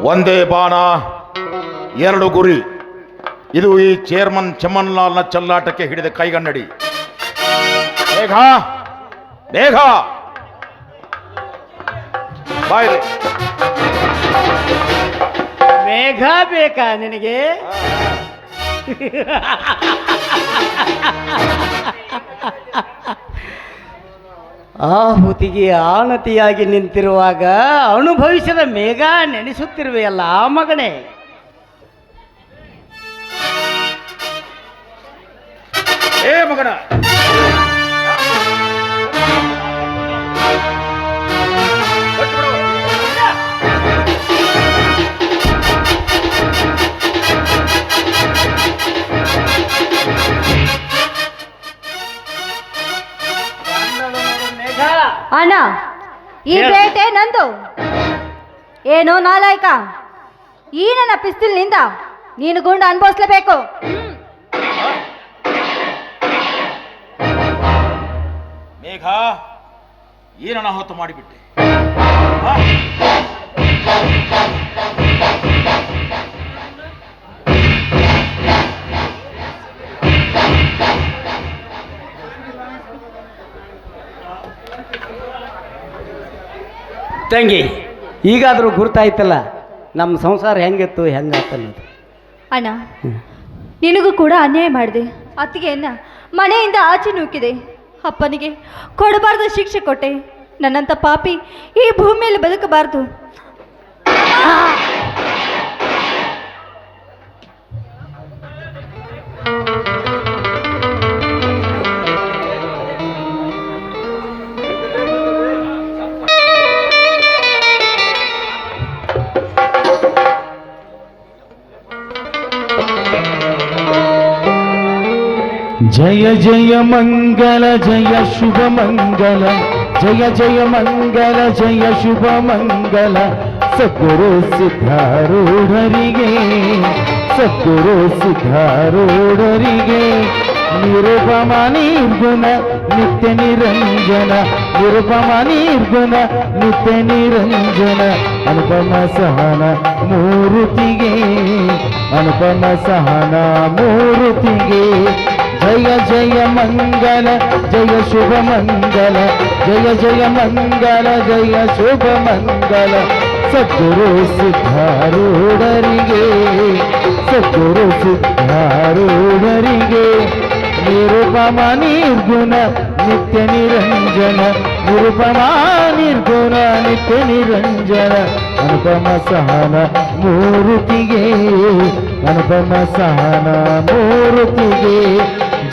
ಒಂದೇ ಬಾಣ ಎರಡು ಗುರಿ. ಇದು ಈ ಚೇರ್ಮನ್ ಚಮನ್ಲಾಲ್ನ ಚಲ್ಲಾಟಕ್ಕೆ ಹಿಡಿದ ಕೈಗನ್ನಡಿ. ಬೇಗ ಬೇಗ ಬಾಯ್ರಿ. ಬೇಗ ಬೇಕಾ ನಿನಗೆ? ಆಹುತಿಗೆ ಆನತಿಯಾಗಿ ನಿಂತಿರುವಾಗ ಅನುಭವಿಸಿದ ಮೇಘ ನೆನೆಸುತ್ತಿರುವೆಯಲ್ಲ ಮಗನೇ. ಏ ಮಗನ, ಅಣ್ಣ, ಈ ಬೇಟೆ ನಂದು. ಏನೋ ನಾಲಾಯಕ, ಈ ನನ್ನ ಪಿಸ್ತೂಲ್ನಿಂದ ನೀನು ಗುಂಡು ಅನುಭವಿಸ್ಲೇಬೇಕು. ಮೇಘ, ಏನನ್ನ ಹೊತ್ತು ಮಾಡಿಬಿಟ್ಟೆ. ತಂಗಿ, ಈಗಾದರೂ ಗುರ್ತಾಯ್ತಲ್ಲ ನಮ್ಮ ಸಂಸಾರ ಹೆಂಗಿತ್ತು ಹೆಂಗಾತನ್ನೋದು. ಅಣ್ಣ, ನಿನಗೂ ಕೂಡ ಅನ್ಯಾಯ ಮಾಡಿದೆ. ಅತ್ತಿಗೆಯನ್ನ ಮನೆಯಿಂದ ಆಚೆ ನೂಕಿದೆ. ಅಪ್ಪನಿಗೆ ಕೊಡಬಾರ್ದ ಶಿಕ್ಷೆ ಕೊಟ್ಟೆ. ನನ್ನಂಥ ಪಾಪಿ ಈ ಭೂಮಿಯಲ್ಲಿ ಬದುಕಬಾರ್ದು. ಜಯ ಜಯ ಮಂಗಲ ಜಯ ಶುಭ ಮಂಗಲ, ಜಯ ಜಯ ಮಂಗಲ ಜಯ ಶುಭ ಮಂಗಲ. ಸದ್ಗುರು ಸಿದ್ಧಾರೂಢರಿಗೆ, ಸದ್ಗುರು ಸಿದ್ಧಾರೂಢರಿಗೆ. ನಿರುಪಮ ನಿರ್ಗುಣ ನಿತ್ಯ ನಿರಂಜನ, ನಿರುಪಮ ನಿರ್ಗುಣ ನಿತ್ಯ ನಿರಂಜನ. ಅನುಪಮ ಸಹನ ಮೂರುತಿಗೆ, ಅನುಪಮ ಸಹನ ಮೂರುತಿಗೆ. ಜಯ ಜಯ ಮಂಗಲ ಜಯ ಶುಭ ಮಂಗಲ, ಜಯ ಜಯ ಮಂಗಲ ಜಯ ಶುಭ ಮಂಗಲ. ಸದ್ಗುರು ಸಿದ್ಧಾರೂಢರಿಗೆ, ಸದ್ಗುರು ಸಿದ್ಧಾರೂಢರಿಗೆ. ನಿರುಪಮ ನಿರ್ಗುಣ ನಿತ್ಯ ನಿರಂಜನ, ನಿರುಪಮ ನಿರ್ಗುಣ ನಿತ್ಯ ನಿರಂಜನ. ಅನುಪಮ ಸಹನ ಮೂರುತಿಗೆ, ಅನುಪಮ ಸಹನ ಮೂರುತಿಗೆ.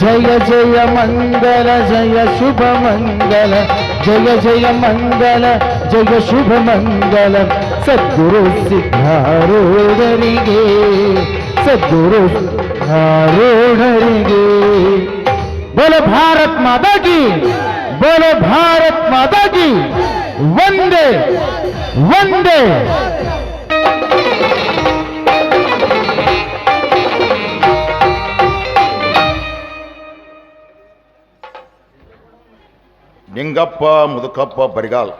ಜಯ ಜಯ ಮಂಗಲ ಜಯ ಶುಭ ಮಂಗಲ, ಜಯ ಜಯ ಮಂಗಲ ಜಯ ಶುಭ ಮಂಗಲ. ಸದ್ಗುರು ಸಿದ್ಧಾರೂಢರಿಗೆ, ಸದ್ಗುರು ಸಿದ್ಧಾರೂಢರಿಗೆ. बोलो भारत माता की, बोलो भारत माता की. वंदे वंदे. ನಿಂಗಪ್ಪ ಮುದುಕಪ್ಪ ಬರಿಗಾಲ್